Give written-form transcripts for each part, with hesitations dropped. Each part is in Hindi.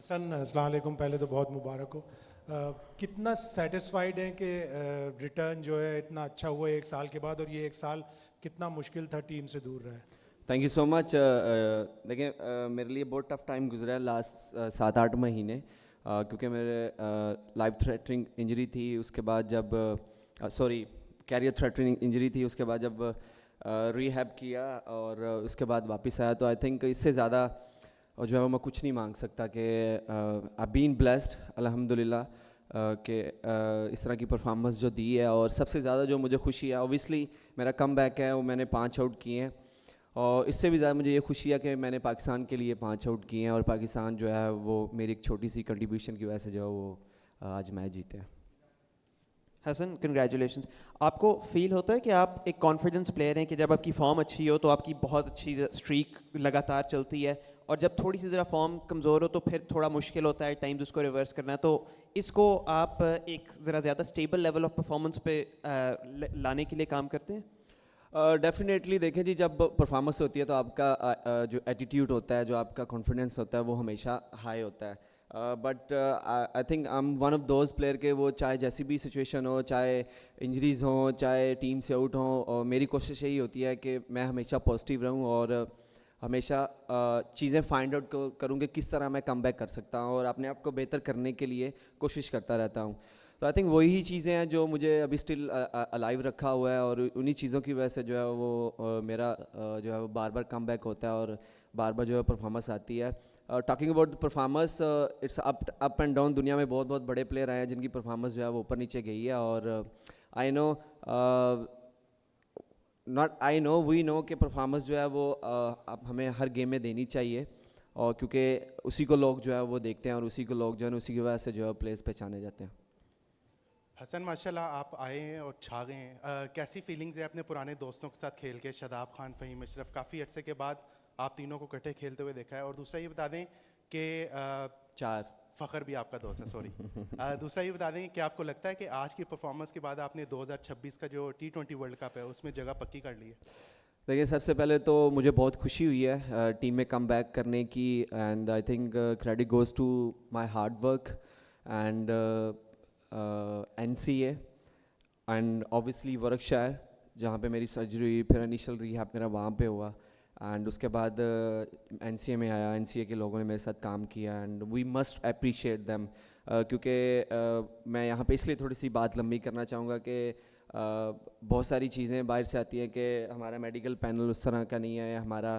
हसन, अस्सलाम वालेकुम। पहले तो बहुत मुबारक हो। कितना सेटिस्फाइड हैं कि रिटर्न जो है इतना अच्छा हुआ है 1 साल के बाद, और ये 1 साल कितना मुश्किल था टीम से दूर रहा है? Thank you so much. देखिए, मेरे लिए बहुत टफ टाइम गुजरा है लास्ट 7-8 महीने, क्योंकि मेरे लाइफ थ्रेटनिंग इंजरी थी। उसके बाद जब कैरियर थ्रेटनिंग इंजरी थी, उसके बाद जब रिहैब किया और उसके बाद वापस आया, तो आई थिंक इससे ज़्यादा और जो है वो मैं कुछ नहीं मांग सकता कि आई बीन ब्लेस्ड अल्हम्दुलिल्लाह कि इस तरह की परफॉर्मेंस जो दी है। और सबसे ज़्यादा जो मुझे खुशी है, ऑब्वियसली मेरा कम बैक है, वो मैंने 5 आउट किए हैं। और इससे भी ज़्यादा मुझे ये खुशी है कि मैंने पाकिस्तान के लिए 5 आउट किए हैं, और पाकिस्तान जो है वो मेरी एक छोटी सी कंट्रीब्यूशन की वजह से जो है वो आज मैच जीते हैं। हसन, कंग्रेचुलेशंस। आपको फील होता है कि आप एक कॉन्फिडेंस प्लेयर हैं कि जब आपकी फॉर्म अच्छी हो तो आपकी बहुत अच्छी स्ट्रीक लगातार चलती है, और जब थोड़ी सी ज़रा फॉर्म कमज़ोर हो तो फिर थोड़ा मुश्किल होता है टाइम्स उसको रिवर्स करना? तो इसको आप एक ज़रा ज़्यादा स्टेबल लेवल ऑफ परफॉर्मेंस पे लाने के लिए काम करते हैं? डेफिनेटली देखें जी, जब परफॉर्मेंस होती है तो आपका जो एटीट्यूड होता है, जो आपका कॉन्फिडेंस होता है, वो हमेशा हाई होता है। But I think I am one of those player के वो चाहे जैसी भी सिचुएशन हो, चाहे इंजरीज हो, चाहे टीम से आउट हो, और मेरी कोशिश यही होती है कि मैं हमेशा पॉजिटिव रहूं और हमेशा चीज़ें फाइंड आउट करूँ कि किस तरह मैं कम बैक कर सकता हूँ, और अपने आप को बेहतर करने के लिए कोशिश करता रहता हूँ। तो आई थिंक वही चीज़ें हैं जो मुझे अभी स्टिल अलाइव रखा हुआ है, और उन्हीं चीज़ों की वजह से जो है वो मेरा जो है वो बार बार कम बैक होता है और बार बार जो है परफॉर्मेंस आती है। Talking about performance, it's up and down. दुनिया में बहुत बहुत बड़े प्लेयर आए हैं जिनकी परफॉर्मेंस जो है वो ऊपर नीचे गई है, और आई नो वी नो कि परफॉर्मेंस जो है वो अब हमें हर गेम में देनी चाहिए, और क्योंकि उसी को लोग जो है वो देखते हैं, और उसी को लोग जो है उसी की वजह से जो है प्लेयर्स पहचाने जाते हैं। हसन, माशाल्लाह आप आए हैं और छा गए हैं। कैसी फीलिंग्स है अपने पुराने दोस्तों के साथ खेल के? शादाब खान, फ़हीम अशरफ, काफ़ी अरसे के बाद आप तीनों को इकट्ठे खेलते हुए देखा है। और दूसरा ये बता दें कि फ़खर भी आपका दोस्त है, सॉरी। दूसरा ये बता दें कि क्या आपको लगता है कि आज की परफॉर्मेंस के बाद आपने 2026 का जो T20 वर्ल्ड कप है उसमें जगह पक्की कर ली है? देखिए, सबसे पहले तो मुझे बहुत खुशी हुई है टीम में कम बैक करने की, and I think credit goes to my hard work and NCA and obviously Worcestershire, जहाँ पे मेरी सर्जरी हुई, फिर इनिशियल रिहैब मेरा वहाँ पे हुआ, एंड उसके बाद NCA में आया। NCA के लोगों ने मेरे साथ काम किया, and we must appreciate them. क्योंकि मैं यहाँ पे इसलिए थोड़ी सी बात लंबी करना चाहूँगा कि बहुत सारी चीज़ें बाहर से आती हैं कि हमारा मेडिकल पैनल उस तरह का नहीं है, या हमारा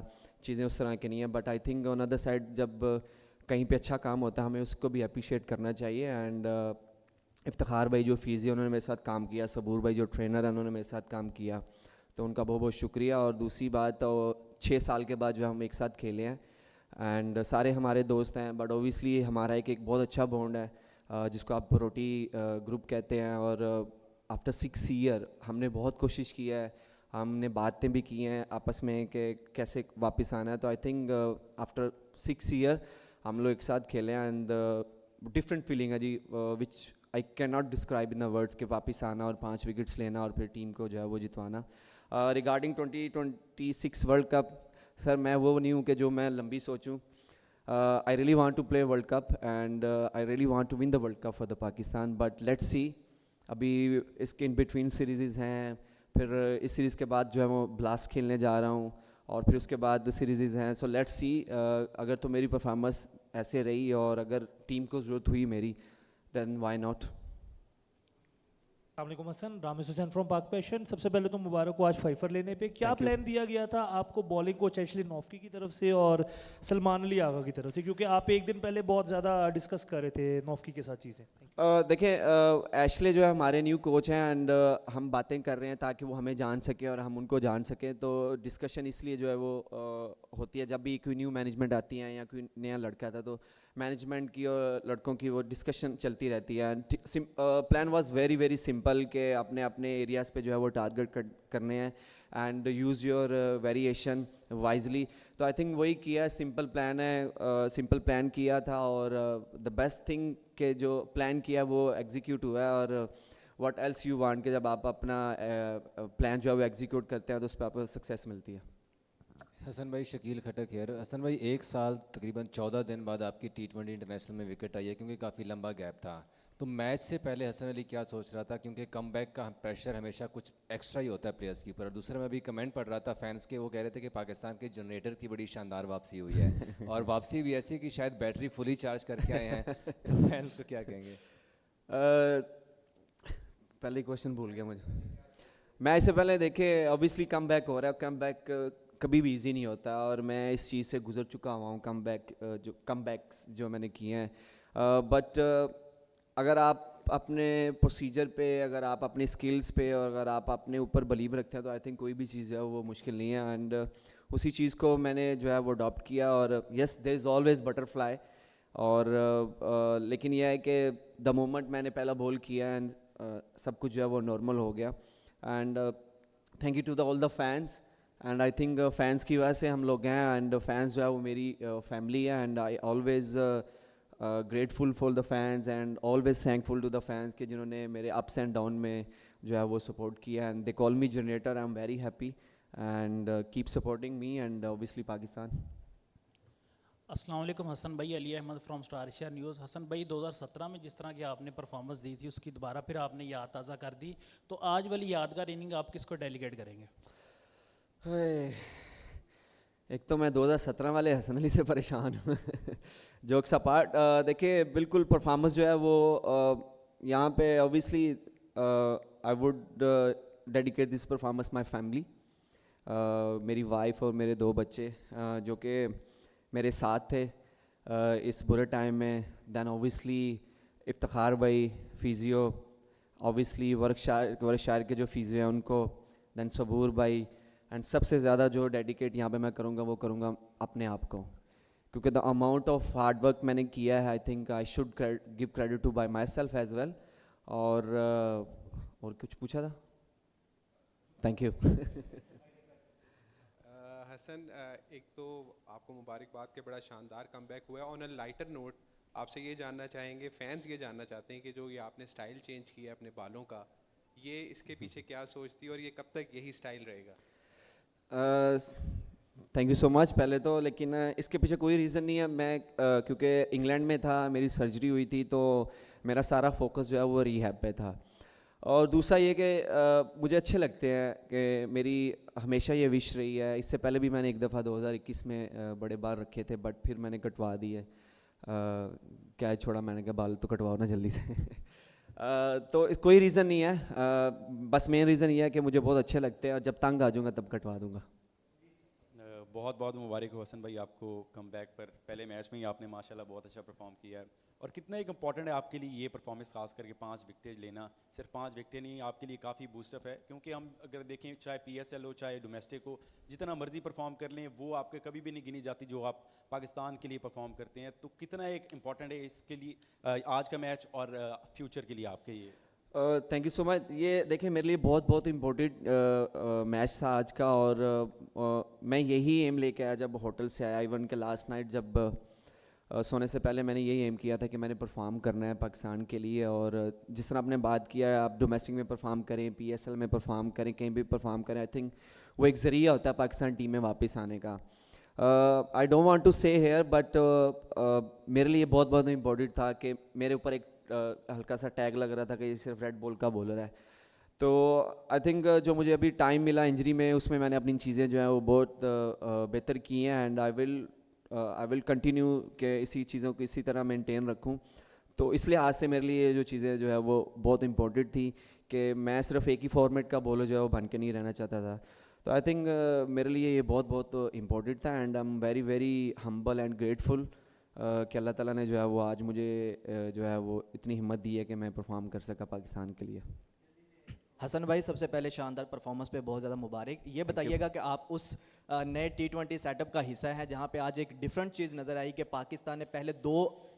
चीज़ें उस तरह की नहीं है, but I think on other side जब कहीं पे अच्छा काम होता है हमें उसको भी अप्रिशिएट करना चाहिए। एंड इफ्तिखार भाई जो फिजियो, उन्होंने मेरे साथ काम किया, सबूर भाई जो ट्रेनर हैं उन्होंने मेरे साथ काम किया, तो उनका बहुत बहुत शुक्रिया। और दूसरी बात, तो 6 साल के बाद जो हम एक साथ खेले हैं, एंड सारे हमारे दोस्त हैं, बट ओबियसली हमारा एक बहुत अच्छा बॉन्ड है जिसको आप रोटी ग्रुप कहते हैं। और आफ्टर 6 ईयर हमने बहुत कोशिश की है, हमने बातें भी की हैं आपस में कि कैसे वापस आना है। तो आई थिंक आफ्टर 6 ईयर हम लोग एक साथ खेले हैं, एंड डिफरेंट फीलिंग है जी, which I can not describe in the words के वापस आना और 5 विकेट्स लेना और फिर टीम को जो है वो जितवाना। रिगार्डिंग 2026 वर्ल्ड कप, सर मैं वो नहीं हूँ कि जो मैं लंबी सोचूँ। I really want to play World Cup, and I really want to win the World Cup for the Pakistan, but let's see. अभी इसके इन बिटवीन सीरीज़ हैं, फिर इस सीरीज़ के बाद जो है वो ब्लास्ट खेलने जा रहा हूँ, और फिर उसके बाद सीरीज़ हैं। सो लेट्स सी, अगर तो मेरी परफॉर्मेंस ऐसे रही और अगर टीम को ज़रूरत हुई मेरी, then why not? अस्सलाम हसन, रामेश हुसैन फ्रॉम पाक पैशन। सबसे पहले तो मुबारक हो आज फाइफर लेने पे। क्या प्लान दिया गया था आपको बॉलिंग कोच एशली नॉफ्की की तरफ से और सलमान अली आगा की तरफ से, क्योंकि आप एक दिन पहले बहुत ज़्यादा डिस्कस कर रहे थे नॉफ्की के साथ चीज़ें? देखिए, एशले जो है हमारे न्यू कोच हैं, एंड हम बातें कर रहे हैं ताकि वो हमें जान सके और हम उनको जान सकें। तो डिस्कशन इसलिए जो है वो होती है जब भी कोई न्यू मैनेजमेंट आती है या कोई नया लड़का आता है, तो मैनेजमेंट की और लड़कों की वो डिस्कशन चलती रहती है। Plan was very very simple कि अपने अपने एरियाज़ पे जो है वो टारगेट करने हैं, and use your variation wisely. तो आई थिंक वही किया, सिंपल प्लान है, सिंपल प्लान किया था, और द बेस्ट थिंग के जो प्लान किया वो एग्जीक्यूट हुआ है। और व्हाट एल्स यू वांट कि जब आप अपना प्लान जो है वो एग्जीक्यूट करते हैं तो उस पर आपको सक्सेस मिलती है। हसन भाई, शकील खटक हियर। हसन भाई, एक साल तकरीबन 14 दिन बाद आपकी T20 इंटरनेशनल में विकेट आई है, क्योंकि काफ़ी लंबा गैप था। तो मैच से पहले हसन अली क्या सोच रहा था, क्योंकि कमबैक का प्रेशर हमेशा कुछ एक्स्ट्रा ही होता है प्लेयर्स के ऊपर। और दूसरा, मैं अभी कमेंट पढ़ रहा था फैंस के, वो कह रहे थे कि पाकिस्तान के जनरेटर की बड़ी शानदार वापसी हुई है और वापसी भी ऐसी कि शायद बैटरी फुली चार्ज करके आए हैं। तो फैंस को क्या कहेंगे? पहले क्वेश्चन भूल गया मुझे। मैच से पहले देखिए, ऑब्वियसली कम बैक हो रहा है। कम बैक कभी भी इजी नहीं होता, और मैं इस चीज़ से गुजर चुका हुआ हूँ। कम बैक्स जो मैंने किए हैं, बट अगर आप अपने प्रोसीजर पे, अगर आप अपनी स्किल्स पे, और अगर आप अपने ऊपर बिलीव रखते हैं, तो आई थिंक कोई भी चीज़ जो है वो मुश्किल नहीं है। एंड उसी चीज़ को मैंने जो है वो अडॉप्ट किया। और yes, there is always butterfly. और लेकिन यह है कि द मोमेंट मैंने पहला बॉल किया, एंड सब कुछ जो है वो नॉर्मल हो गया। And thank you to all the fans. And I think fans की वजह से हम लोग हैं, एंड फैंस जो है वो मेरी फैमिली है। And I always grateful for the fans, and always thankful to the fans के जिन्होंने मेरे अप्स एंड डाउन में जो है वो सपोर्ट किया। And they call me generator. I am very happy, and keep supporting me, and obviously Pakistan. अस्सलाम वालेकुम। हसन भाई, Ali Ahmed from Star Asia News. Hasan भाई, 2017 में जिस तरह की आपने परफॉर्मेंस दी थी, उसकी दोबारा फिर आपने याद ताज़ा कर दी, तो आज वाली यादगार इनिंग आप किसको डेलीकेट करेंगे? एक तो मैं 2017 वाले हसन अली से परेशान हूँ। जोक्स अपार्ट, देखिए बिल्कुल परफॉर्मेंस जो है वो यहाँ पे obviously I would dedicate this performance my family, मेरी वाइफ और मेरे 2 बच्चे जो कि मेरे साथ थे इस बुरे टाइम में। दैन ऑब्वियसली इफ्तिखार भाई फिजियो, ऑब्वियसली वर्कशायर के जो फिजियो हैं उनको, दैन सबूर भाई, एंड सबसे ज़्यादा जो डेडिकेट यहाँ पे मैं करूँगा वो करूँगा अपने आप को, क्योंकि the amount of hard work मैंने किया है, I think I should give credit to by myself as well. और कुछ पूछा था? Thank you. हसन, एक तो आपको मुबारकबाद के बड़ा शानदार कमबैक हुआ है। ऑन अ लाइटर नोट, आपसे ये जानना चाहेंगे, फैंस ये जानना चाहते हैं कि जो ये आपने स्टाइल चेंज किया है अपने बालों का, ये इसके पीछे क्या सोचती है और ये कब तक यही स्टाइल रहेगा? थैंक यू सो मच पहले तो, लेकिन इसके पीछे कोई रीज़न नहीं है। मैं क्योंकि इंग्लैंड में था, मेरी सर्जरी हुई थी, तो मेरा सारा फोकस जो है वो रिहैब पे था। और दूसरा ये कि मुझे अच्छे लगते हैं कि मेरी हमेशा ये विश रही है। इससे पहले भी मैंने एक दफ़ा 2021 में बड़े बाल रखे थे, बट फिर मैंने कटवा दिए। क्या है, छोड़ा, मैंने कहा बाल तो कटवाओ ना जल्दी से। तो कोई रीज़न नहीं है, बस मेन रीज़न ये है कि मुझे बहुत अच्छे लगते हैं, और जब तंग आ जाऊँगा तब कटवा दूँगा। बहुत बहुत मुबारक हो हसन भाई आपको कमबैक पर। पहले मैच में ही आपने माशाल्लाह बहुत अच्छा परफॉर्म किया है, और कितना एक इम्पॉर्टेंट है आपके लिए ये परफॉर्मेंस, खास करके 5 विकेट लेना। सिर्फ 5 विकेट नहीं, आपके लिए काफ़ी बूस्टअप है, क्योंकि हम अगर देखें चाहे PSL हो चाहे डोमेस्टिक हो, जितना मर्जी परफॉर्म कर लें वो आपके कभी भी नहीं गिनी जाती जो आप पाकिस्तान के लिए परफॉर्म करते हैं। तो कितना एक इम्पॉर्टेंट है इसके लिए आज का मैच और फ्यूचर के लिए आपके ये? Thank you so much. ये देखिए मेरे लिए बहुत बहुत इम्पोर्टेंट मैच था आज का, और मैं यही एम लेके आया जब होटल से आया। इवन के लास्ट नाइट जब सोने से पहले मैंने यही एम किया था कि मैंने परफॉर्म करना है पाकिस्तान के लिए। और जिस तरह आपने बात किया है, आप डोमेस्टिक में परफॉर्म करें, PSL में परफॉर्म करें, कहीं भी परफॉर्म करें, आई थिंक वो एक ज़रिया होता है पाकिस्तान टीम में वापस आने का। आई डोंट वांट टू से हेयर, बट मेरे लिए बहुत बहुत इम्पोर्टेंट था कि मेरे ऊपर एक हल्का सा टैग लग रहा था कि ये सिर्फ रेड बॉल का बॉलर है। तो आई थिंक जो मुझे अभी टाइम मिला इंजरी में, उसमें मैंने अपनी चीज़ें जो हैं वो बहुत बेहतर की हैं। एंड आई विल कंटिन्यू कि इसी चीज़ों को इसी तरह मेंटेन रखूं। तो इस लिहाज से मेरे लिए जो चीज़ें जो है वो बहुत इंपॉर्टेंट थी कि मैं सिर्फ एक ही फॉर्मेट का बॉलर जो है वो बन के नहीं रहना चाहता था। तो आई थिंक मेरे लिए ये बहुत बहुत इम्पोर्टेंट था, and I am very very humble and grateful कि अल्लाह ताला ने जो है वो आज मुझे जो है वो इतनी हिम्मत दी है कि मैं परफॉर्म कर सका पाकिस्तान के लिए। हसन भाई, सबसे पहले शानदार परफॉर्मेंस पे बहुत ज़्यादा मुबारक। ये बताइएगा कि आप उस नए T20 सेटअप का हिस्सा है जहाँ पे आज एक डिफरेंट चीज़ नज़र आई कि पाकिस्तान ने पहले 2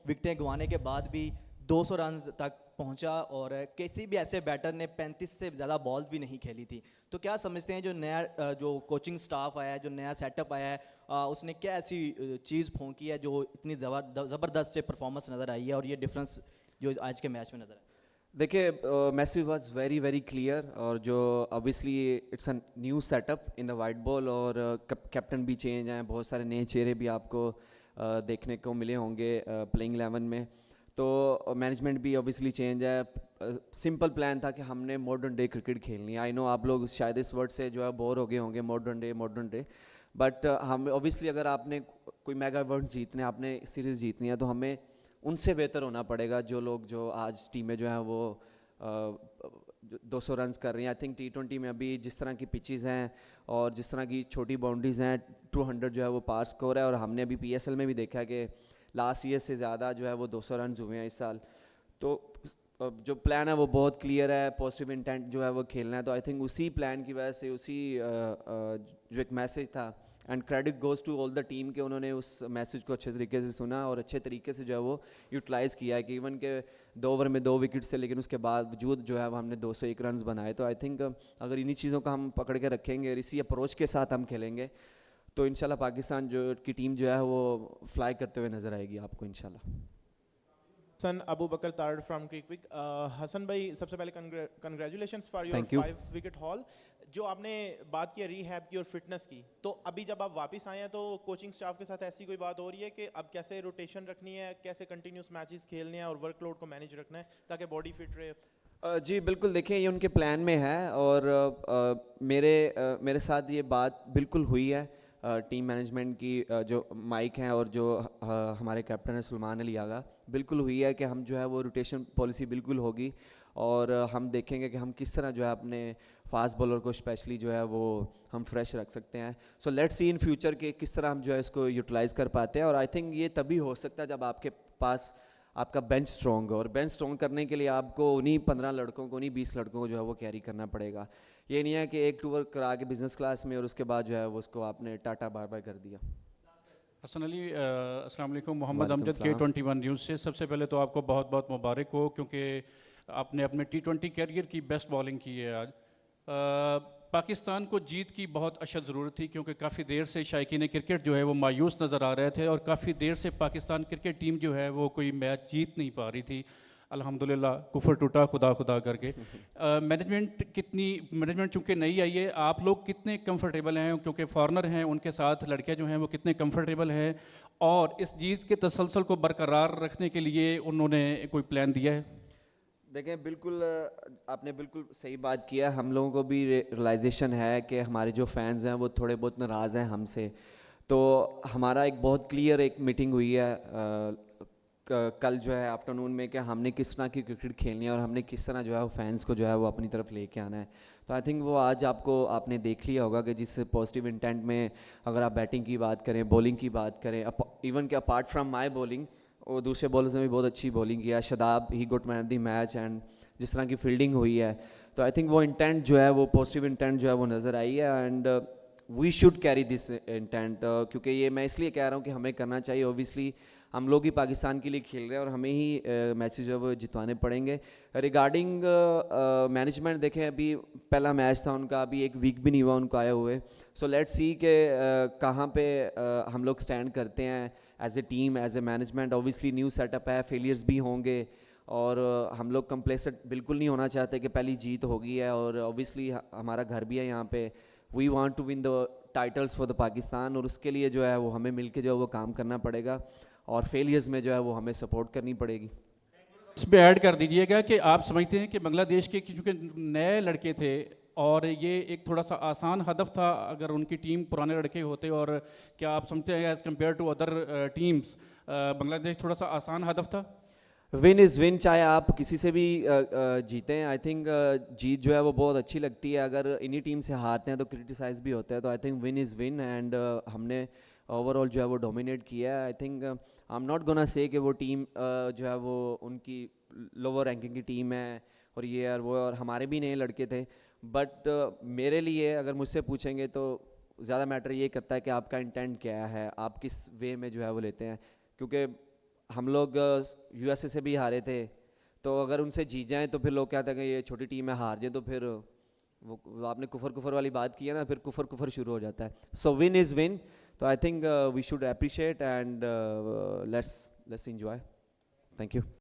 विकेटें गंवाने के बाद भी 200 रन तक पहुंचा, और किसी भी ऐसे बैटर ने 35 से ज़्यादा बॉल्स भी नहीं खेली थी। तो क्या समझते हैं जो नया जो कोचिंग स्टाफ आया है, जो नया सेटअप आया है, उसने क्या ऐसी चीज़ फूंकी है जो इतनी ज़बरदस्त से परफॉर्मेंस नज़र आई है, और ये डिफरेंस जो आज के मैच में नज़र आया? देखिए message was very very clear, और जो obviously it's a new setup in the white ball, और कैप्टन भी चेंज हैं, बहुत सारे नए चेहरे भी आपको देखने को मिले होंगे प्लेइंग 11 में, तो मैनेजमेंट भी ऑब्वियसली चेंज है। सिंपल प्लान था कि हमने मॉडर्न डे क्रिकेट खेलनी है। आई नो आप लोग शायद इस वर्ड से जो है बोर हो गए होंगे, मॉडर्न डे, बट हम ऑब्वियसली अगर आपने कोई मेगा इवेंट जीतने, आपने सीरीज़ जीतनी है, तो हमें उनसे बेहतर होना पड़ेगा जो लोग जो आज टीम में जो है वो 200 रन्स कर रही हैं। आई थिंक T20 में अभी जिस तरह की पिचेस हैं और जिस तरह की छोटी बाउंड्रीज हैं, 200 जो है वो पार स्कोर है, और हमने अभी PSL में भी देखा है कि लास्ट ईयर से ज़्यादा जो है वो 200 रन्स हुए हैं इस साल। तो जो प्लान है वो बहुत क्लियर है, पॉजिटिव इंटेंट जो है वो खेलना है, तो आई थिंक उसी प्लान की वजह से, उसी जो एक मैसेज था, and credit goes to all the team कि उन्होंने उस मैसेज को अच्छे तरीके से सुना और अच्छे तरीके से जो है वो यूटिलाइज़ किया है कि इवन के 2 ओवर में 2 विकेट्स थे, लेकिन उसके बावजूद जो है वो हमने 201 रन्स बनाए। तो आई थिंक अगर इन्हीं चीज़ों का हम पकड़ के रखेंगे और इसी अप्रोच के साथ हम खेलेंगे, तो इंशाल्लाह पाकिस्तान जो की टीम जो है वो फ्लाई करते हुए नज़र आएगी आपको इंशाल्लाह। हसन अबू बकर तारड़ फ्रॉम क्रिकविक। हसन भाई, सबसे पहले congratulations for your Thank you. 5 wicket haul. जो आपने बात की रिहैब की और फिटनेस की, तो अभी जब आप वापस आए हैं तो कोचिंग स्टाफ के साथ ऐसी कोई बात हो रही है कि अब कैसे रोटेशन रखनी है, कैसे कंटिन्यूस मैचेस खेलने हैं और वर्कलोड को मैनेज रखना है ताकि बॉडी फिट रहे? जी बिल्कुल, देखिए ये उनके प्लान में है, और मेरे साथ ये बात बिल्कुल हुई है टीम मैनेजमेंट की, जो माइक हैं और जो हमारे कैप्टन है सुलेमान अली आगा, बिल्कुल हुई है कि हम जो है वो रोटेशन पॉलिसी बिल्कुल होगी, और हम देखेंगे कि हम किस तरह जो है अपने फास्ट बॉलर को स्पेशली जो है वो हम फ्रेश रख सकते हैं। So let's see in future के किस तरह हम जो है इसको यूटिलाइज़ कर पाते हैं, और आई थिंक ये तभी हो सकता है जब आपके पास आपका बेंच स्ट्रॉन्ग हो, और बेंच स्ट्रॉन्ग करने के लिए आपको उन्हीं 15 लड़कों को, उन्हीं 20 लड़कों को जो है वो कैरी करना पड़ेगा। ये नहीं है कि एक टूर करा के बिजनेस क्लास में और उसके बाद जो है वो उसको आपने टाटा बाय बाय कर दिया। हसन अली, अस्सलाम वालेकुम, मोहम्मद वालेकुम अमजद सलाम। K21 न्यूज़ से। सबसे पहले तो आपको बहुत बहुत मुबारक हो, क्योंकि आपने अपने T20 कैरियर की बेस्ट बॉलिंग की है आज। पाकिस्तान को जीत की बहुत अशद ज़रूरत थी, क्योंकि काफ़ी देर से शायकीन क्रिकेट जो है वो मायूस नज़र आ रहे थे, और काफ़ी देर से पाकिस्तान क्रिकेट टीम जो है वो कोई मैच जीत नहीं पा रही थी। अल्हम्दुलिल्लाह कुफर टूटा खुदा करके। मैनेजमेंट चूँकि नई आई है, आप लोग कितने कंफर्टेबल हैं, क्योंकि फॉरनर हैं उनके साथ लड़के जो हैं वो कितने कंफर्टेबल हैं, और इस जीत के तसलसल को बरकरार रखने के लिए उन्होंने कोई प्लान दिया है? देखें बिल्कुल, आपने बिल्कुल सही बात किया। हम लोगों को भी रियलाइजेशन है कि हमारे जो फैंस हैं वो थोड़े बहुत नाराज़ हैं हमसे, तो हमारा एक बहुत क्लियर एक मीटिंग हुई है कल जो है आफ्टरनून में कि हमने किस तरह की क्रिकेट खेलनी है और हमने किस तरह जो है वो फैंस को जो है वो अपनी तरफ लेके आना है। तो आई थिंक वो आज आपने देख लिया होगा कि जिस पॉजिटिव इंटेंट में, अगर आप बैटिंग की बात करें, बॉलिंग की बात करें, इवन कि अपार्ट फ्रॉम माई बॉलिंग, और दूसरे बॉलर्स ने भी बहुत अच्छी बॉलिंग किया। Shadab he got man of the match, and जिस तरह की फील्डिंग हुई है, तो आई थिंक वो इंटेंट जो है वो पॉजिटिव इंटेंट जो है वो नज़र आई है, and we should carry this intent, क्योंकि ये मैं इसलिए कह रहा हूँ कि हमें करना चाहिए। ओबियसली हम लोग ही पाकिस्तान के लिए खेल रहे हैं और हमें ही मैचेज जो है वो जितवाने पड़ेंगे। रिगार्डिंग मैनेजमेंट, देखें अभी पहला मैच था उनका, अभी एक वीक भी नहीं हुआ उनको आए हुए। सो लेट्स सी के कहाँ पे हम लोग स्टैंड करते हैं as a team, as a management. Obviously new setup है, फेलियर्स भी होंगे, और हम लोग कंप्लेसेंट बिल्कुल नहीं होना चाहते कि पहली जीत हो गई है, और ऑब्वियसली हमारा घर भी है यहाँ पे। We want to win the titles for the Pakistan, और उसके लिए जो है वो हमें मिलके जो है वो काम करना पड़ेगा, और फेलियर्स में जो है वो हमें सपोर्ट करनी पड़ेगी। इसमें ऐड कर दीजिएगा कि आप समझते हैं कि बांग्लादेश के चूँकि नए लड़के थे, और ये एक थोड़ा सा आसान हदफ था अगर उनकी टीम पुराने लड़के होते, और क्या आप समझते हैं as compare to other teams Bangladesh थोड़ा सा आसान हदफ था? विन इज़ विन, चाहे आप किसी से भी जीतें। आई थिंक जीत जो है वो बहुत अच्छी लगती है, अगर इन्हीं टीम से हारते हैं तो क्रिटिसाइज़ भी होता है। तो I think win is win, and हमने ओवरऑल जो है वो डोमिनेट किया है। I think I am not gonna say कि वो टीम जो है वो उनकी लोअर रैंकिंग की टीम है और ये और वो, और हमारे भी नए लड़के थे, बट मेरे लिए अगर मुझसे पूछेंगे तो ज़्यादा मैटर ये करता है कि आपका इंटेंट क्या है, आप किस वे में जो है वो लेते हैं। क्योंकि हम लोग USA से भी हारे थे, तो अगर उनसे जीत जाएँ तो फिर लोग कहते हैं कि ये छोटी टीम है, हार जाए तो फिर वो आपने कुफर वाली बात की है ना, फिर कुफर शुरू हो जाता है। सो विन इज़ विन, तो I think we should appreciate, and let's enjoy. Thank you.